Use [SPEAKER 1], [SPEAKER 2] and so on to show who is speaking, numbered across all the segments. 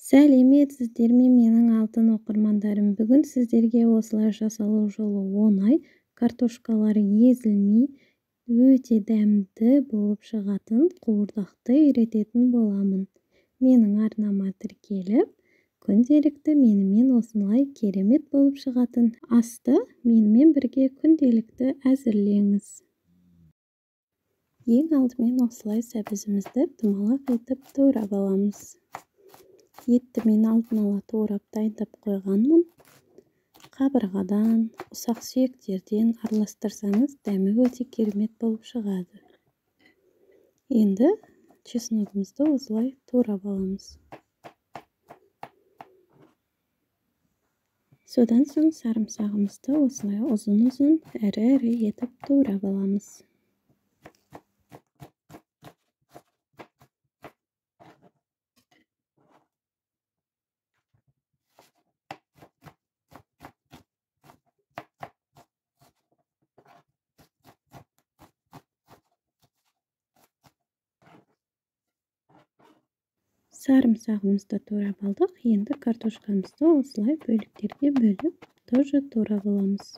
[SPEAKER 1] Сәлеметсіздер ме менің алтын оқырмандарым. Бүгін сіздерге осылай жасалу жолы оңай, картошкалары езілмей, өте дәмді болып шығатын қуырдақты үйрететін боламын. Менің арнама тіркеліп, күнделікті менімен осылай керемет болып шығатын асты менімен бірге күнделікті әзірлеңіз. Ең алдымен осылай сәбізімізді домалақ етіп турап аламыз. Етті мен алдын ала турап дайындап қойғанмын. Қабырғадан, ұсақ сүйектерден араластырсаңыз, дәмі өте керемет болып шығады. Енді чесногымызды осылай турап аламыз. Содан соң сарымсағымызды осылай ұзын-ұзын, ірі-ірі етіп турап аламыз. Сарымсағымызды турап алдық. Енді картошкамызды осылай бөліктерге бөліп, тоже турап аламыз.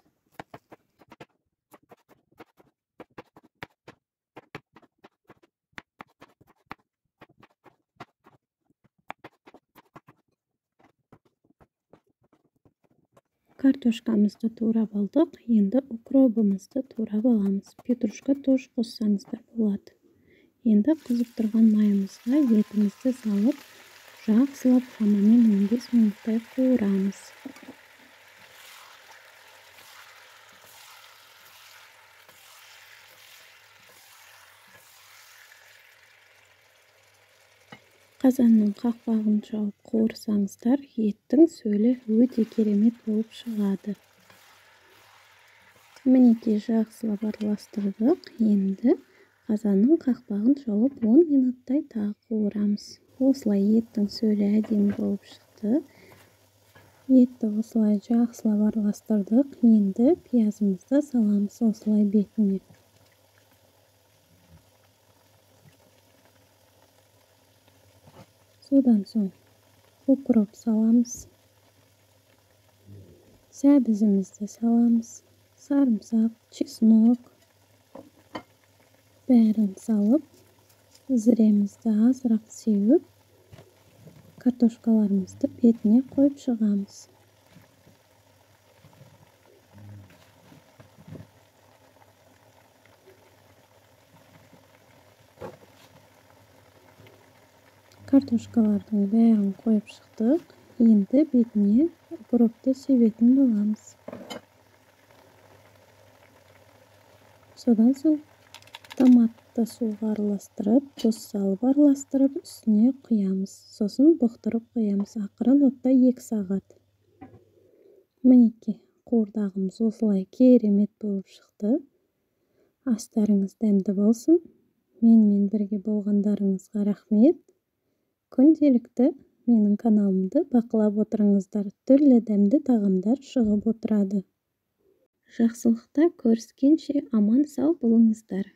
[SPEAKER 1] Картошкамызды турап алдық. Енді укробымызды турап аламыз. Петрушка тоже қоссаңыздар болады. Енді қызып тұрған майымызға етімізді салып, жақсылап шамамен 15 минуттай қуырамыз. Қазанның қақпағын жауып қуырсаңыздар, еттің сөлі өте керемет болып шығады. Мінекей жақсылап араластырдық. Енді қазанның қақпағын жауып 10 минуттай тағы қуырамыз. Осылай еттің сөлі әдемі болып шықты. Етті осылай жақсылап араластырдық. Енді пиязымызды саламыз осылай бетіне. Содан соң укроп саламыз. Сәбізімізді саламыз. Сарымсақ, чеснок бәрін салып, зіремізді азырақ сеуіп, картошкаларымызды бетіне қойып шығамыз. Картошкалардың бәрін қойып шықтық. Енді бетіне укропты себетін боламыз. Содан соң томатты суға араластырып, тұз салып араластырып, үстіне құямыз. Сосын бұқтырып қоямыз. Ақырын отта 2 сағат. Мінекей, қуырдағымыз осылай керемет болып шықты. Астарыңыз дәмді болсын. Менімен бірге болғандарыңызға рахмет. Күнделікті менің каналымды бақылап отырыңыздар. Түрлі дәмді тағамдар шығып отырады. Жақсылықта көріскенше аман сау болыңыздар.